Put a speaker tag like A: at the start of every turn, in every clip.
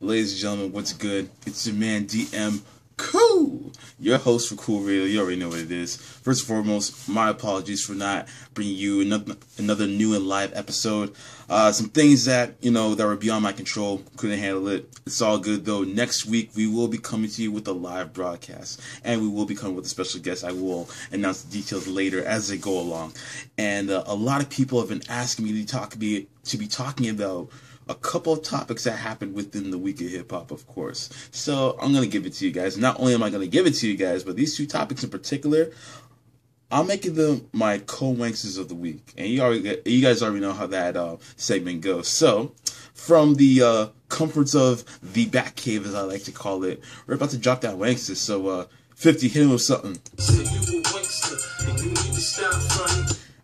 A: Ladies and gentlemen, what's good? It's your man DM Cool, your host for Cool Radio. You already know what it is. First and foremost, my apologies for not bringing you another new and live episode. Some things that that were beyond my control, couldn't handle it. It's all good though. Next week we will be coming to you with a live broadcast, and we will be coming with a special guest. I will announce the details later as they go along. And a lot of people have been asking me to be talking about a couple of topics that happened within the week of hip hop, of course. So I'm gonna give it to you guys. Not only am I gonna give it to you guys, but these two topics in particular, I'm making them my co-wanksters of the week, and you guys already know how that segment goes. So, from the comforts of the back cave, as I like to call it, we're about to drop that wankster. So, 50, hit him with something.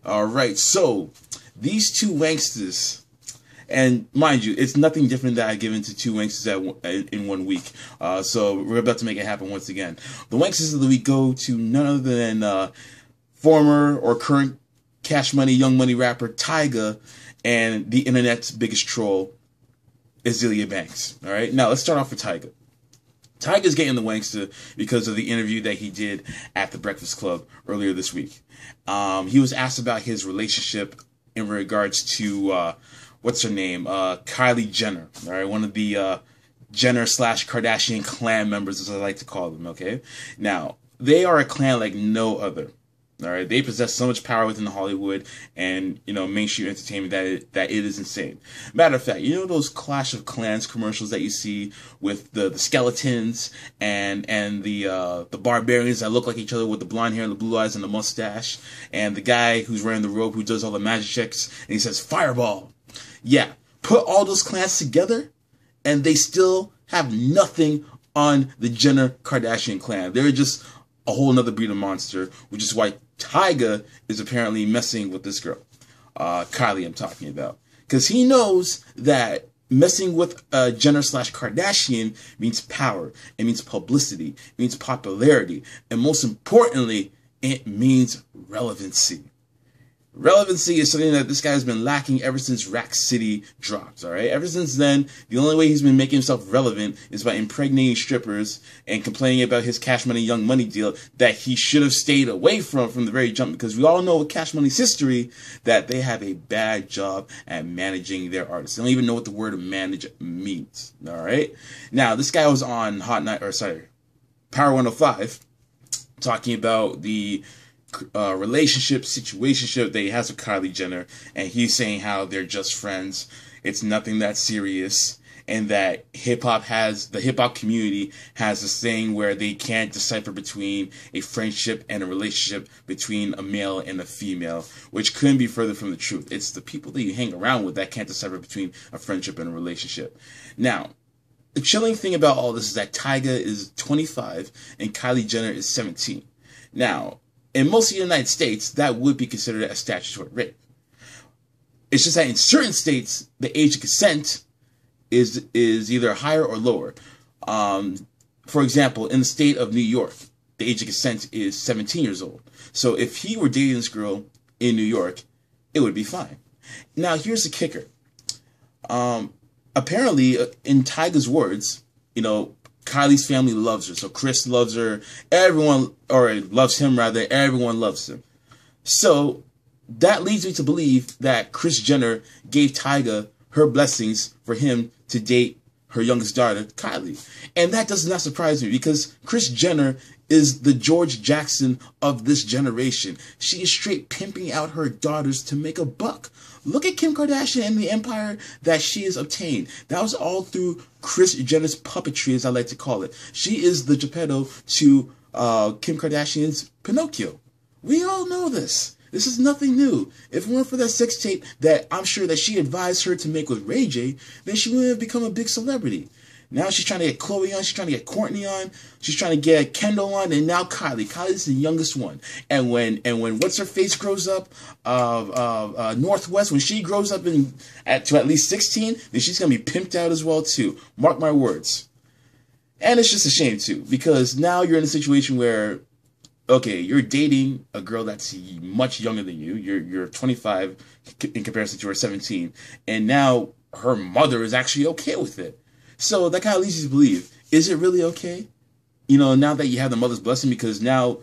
A: All right, so these two wanksters. And mind you, it's nothing different that I give into two wanksters in 1 week. So we're about to make it happen once again. The wanksters of the week go to none other than former or current Cash Money, Young Money rapper Tyga, and the internet's biggest troll, Azealia Banks. All right, now let's start off with Tyga. Tyga's getting the wankster because of the interview that he did at the Breakfast Club earlier this week. He was asked about his relationship in regards to what's her name? Kylie Jenner. All right, one of the Jenner / Kardashian clan members, as I like to call them. Okay, now they are a clan like no other. All right, they possess so much power within Hollywood and mainstream entertainment that it is insane. Matter of fact, those Clash of Clans commercials that you see with the skeletons and the barbarians that look like each other with the blonde hair and the blue eyes and the mustache, and the guy who's wearing the robe who does all the magic tricks and he says fireball. Yeah, put all those clans together, and they still have nothing on the Jenner Kardashian clan. They're just a whole nother breed of monster, which is why Tyga is apparently messing with this girl, Kylie I'm talking about. Because he knows that messing with Jenner / Kardashian means power, it means publicity, it means popularity, and most importantly, it means relevancy. Relevancy is something that this guy has been lacking ever since Rack City dropped, all right? Ever since then, the only way he's been making himself relevant is by impregnating strippers and complaining about his Cash Money, Young Money deal that he should have stayed away from the very jump, because we all know with Cash Money's history that they have a bad job at managing their artists. They don't even know what the word manage means, all right? Now, this guy was on Power 105 talking about the relationship, situationship that he has with Kylie Jenner, and he's saying how they're just friends. It's nothing that serious, and that the hip hop community has this thing where they can't decipher between a friendship and a relationship between a male and a female, which couldn't be further from the truth. It's the people that you hang around with that can't decipher between a friendship and a relationship. Now, the chilling thing about all this is that Tyga is 25 and Kylie Jenner is 17. Now, in most of the United States, that would be considered a statutory rape. It's just that in certain states, the age of consent is either higher or lower. For example, in the state of New York, the age of consent is 17 years old. So if he were dating this girl in New York, it would be fine. Now, here's the kicker. Apparently, in Tyga's words, Kylie's family loves her. So Chris loves her. Everyone, or loves him rather. Everyone loves him. So that leads me to believe that Kris Jenner gave Tyga her blessings for him to date her youngest daughter, Kylie. And that does not surprise me, because Kris Jenner is the George Jackson of this generation. She is straight pimping out her daughters to make a buck. Look at Kim Kardashian and the empire that she has obtained. That was all through Kris Jenner's puppetry, as I like to call it. She is the Geppetto to Kim Kardashian's Pinocchio. We all know this. This is nothing new. If it weren't for that sex tape that I'm sure that she advised her to make with Ray J, then she wouldn't have become a big celebrity. Now she's trying to get Khloe on, she's trying to get Kourtney on, she's trying to get Kendall on, and now Kylie. Kylie's the youngest one. And when what's her face grows up, Northwest, when she grows up to at least 16, then she's gonna be pimped out as well too. Mark my words. And it's just a shame too, because now you're in a situation where, okay, you're dating a girl that's much younger than you. You're 25 in comparison to her 17, and now her mother is actually okay with it. So that kind of leads you to believe, is it really okay? You know, now that you have the mother's blessing, because now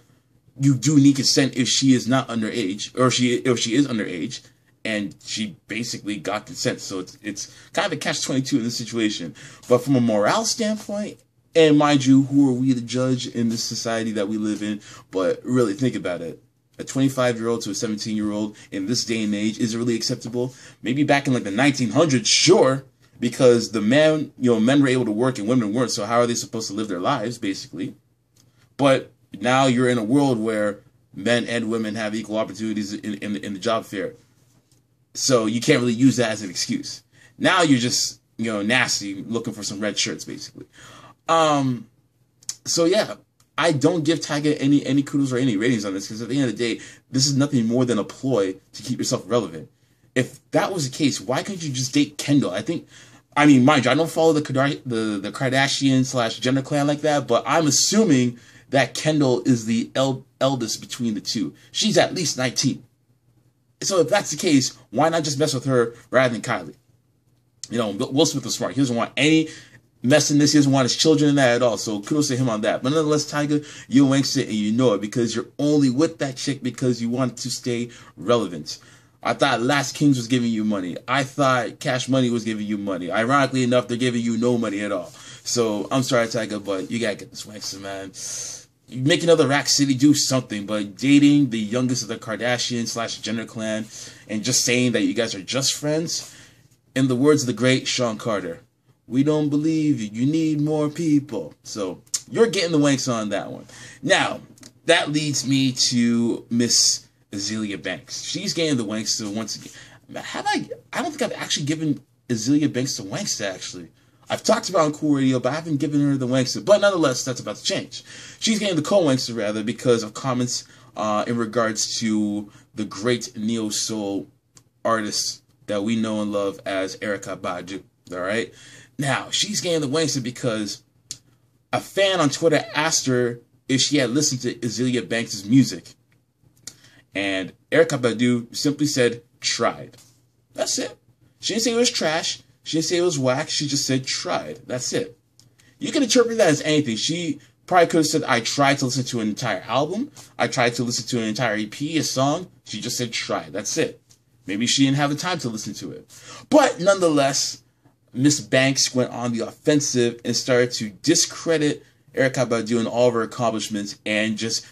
A: you do need consent if she is not underage, or if she is underage, and she basically got consent. So it's kind of a catch-22 in this situation. But from a morale standpoint, and mind you, who are we to judge in this society that we live in? But really think about it. A 25-year-old to a 17-year-old in this day and age, is it really acceptable? Maybe back in like the 1900s, sure, because the men were able to work and women weren't. So how are they supposed to live their lives, basically? But now you're in a world where men and women have equal opportunities in the job fair. So you can't really use that as an excuse. Now you're just, nasty, looking for some red shirts, basically. So yeah, I don't give Tyga any kudos or any ratings on this, because at the end of the day, this is nothing more than a ploy to keep yourself relevant. If that was the case, why couldn't you just date Kendall? I mean, mind you, I don't follow the Kardashian / Jenner clan like that, but I'm assuming that Kendall is the eldest between the two. She's at least 19. So if that's the case, why not just mess with her rather than Kylie? Will Smith was smart. He doesn't want any mess in this. He doesn't want his children in that at all. So kudos to him on that. But nonetheless, Tyga, you wanked it and you know it, because you're only with that chick because you want to stay relevant. I thought Last Kings was giving you money. I thought Cash Money was giving you money. Ironically enough, they're giving you no money at all. So I'm sorry, Tyga, but you gotta get this wankster, man. You make another Rack City, do something, but dating the youngest of the Kardashian / Jenner clan and just saying that you guys are just friends, in the words of the great Sean Carter, we don't believe you. You need more people. So you're getting the wanks on that one. Now, that leads me to Miss Azealia Banks. She's getting the wanks to once again. I don't think I've actually given Azealia Banks the wanks to, actually. I've talked about on Cool Radio, but I haven't given her the wankster. But nonetheless, that's about to change. She's getting the co-wankster, rather, because of comments in regards to the great neo-soul artist that we know and love as Erykah Badu. All right? Now, she's getting the wankster because a fan on Twitter asked her if she had listened to Azealia Banks' music. And Erykah Badu simply said, tried. That's it. She didn't say it was trash. She didn't say it was whack. She just said tried. That's it. You can interpret that as anything. She probably could have said, I tried to listen to an entire album. I tried to listen to an entire EP, a song. She just said tried. That's it. Maybe she didn't have the time to listen to it. But nonetheless, Miss Banks went on the offensive and started to discredit Erykah Badu and all of her accomplishments and just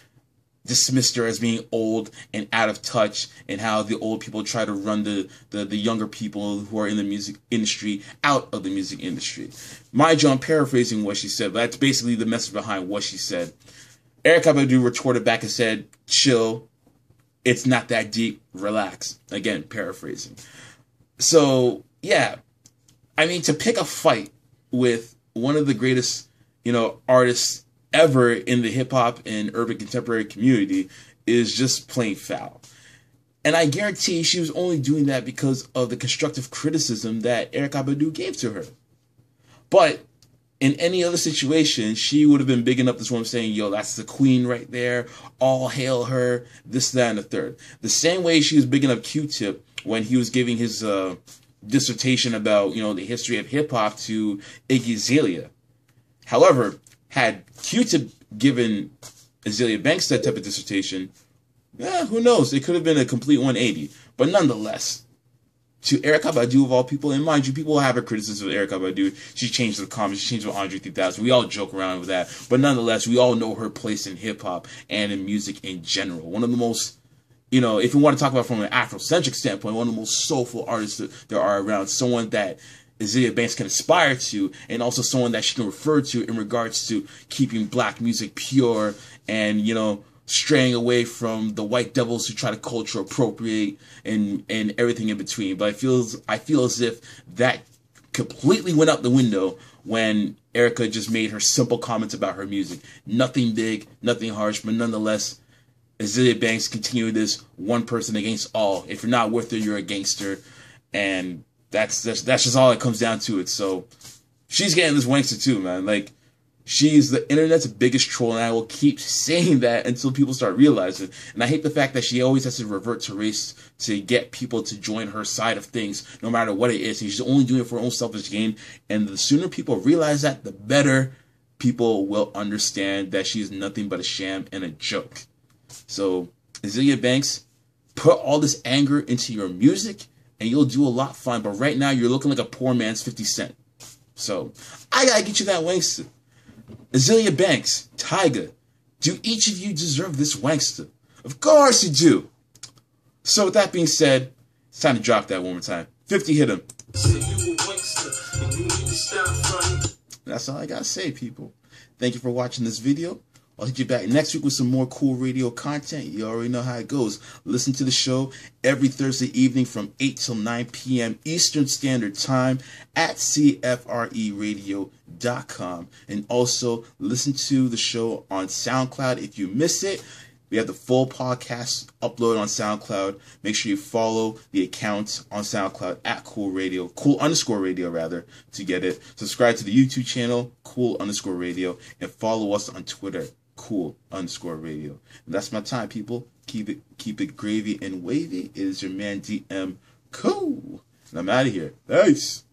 A: dismissed her as being old and out of touch, and how the old people try to run the younger people who are in the music industry out of the music industry. Mind you, I'm paraphrasing what she said, but that's basically the message behind what she said. Erykah Badu retorted back and said, chill, it's not that deep, relax. Again, paraphrasing. So, yeah, I mean, to pick a fight with one of the greatest, artists ever in the hip-hop and urban contemporary community is just plain foul. And I guarantee she was only doing that because of the constructive criticism that Erykah Badu gave to her. But in any other situation, she would have been bigging up this woman, saying, yo, that's the queen right there, all hail her, this, that, and the third. The same way she was bigging up Q-Tip when he was giving his dissertation about, the history of hip-hop to Iggy Azalea. However, had Q-Tip given Azealia Banks that type of dissertation, who knows? It could have been a complete 180. But nonetheless, to Erykah Badu of all people, and mind you, people have a criticism of Erykah Badu. She changed the comments, she changed with Andre 3000. We all joke around with that. But nonetheless, we all know her place in hip-hop and in music in general. One of the most, if you want to talk about from an Afrocentric standpoint, one of the most soulful artists that there are around. Someone that Azealia Banks can aspire to, and also someone that she can refer to in regards to keeping black music pure and, straying away from the white devils who try to culture appropriate and everything in between. But I feel as if that completely went out the window when Erykah just made her simple comments about her music. Nothing big, nothing harsh, but nonetheless, Azealia Banks continued this one person against all. If you're not with her, you're a gangster. And that's just all it comes down to it. So she's getting this wankster too, man. Like, She's the internet's biggest troll, and I will keep saying that until people start realizing. And I hate the fact that she always has to revert to race to get people to join her side of things, no matter what it is. And she's only doing it for her own selfish gain. And the sooner people realize that, the better people will understand that she's nothing but a sham and a joke. So, Azealia Banks, put all this anger into your music, and you'll do a lot fine. But right now, you're looking like a poor man's 50 Cent. So, I gotta get you that wankster. Azealia Banks, Tyga, do each of you deserve this wankster? Of course you do. So with that being said, it's time to drop that one more time. 50, hit him. That's all I gotta say, people. Thank you for watching this video. I'll hit you back next week with some more cool radio content. You already know how it goes. Listen to the show every Thursday evening from 8 till 9 p.m. Eastern Standard Time at CFREradio.com. And also listen to the show on SoundCloud if you miss it. We have the full podcast uploaded on SoundCloud. Make sure you follow the account on SoundCloud at cool_radio rather, to get it. Subscribe to the YouTube channel, cool_radio, and follow us on Twitter, cool_radio. And that's my time, people. Keep it gravy and wavy. It is your man DM Cool. And I'm out of here. Peace.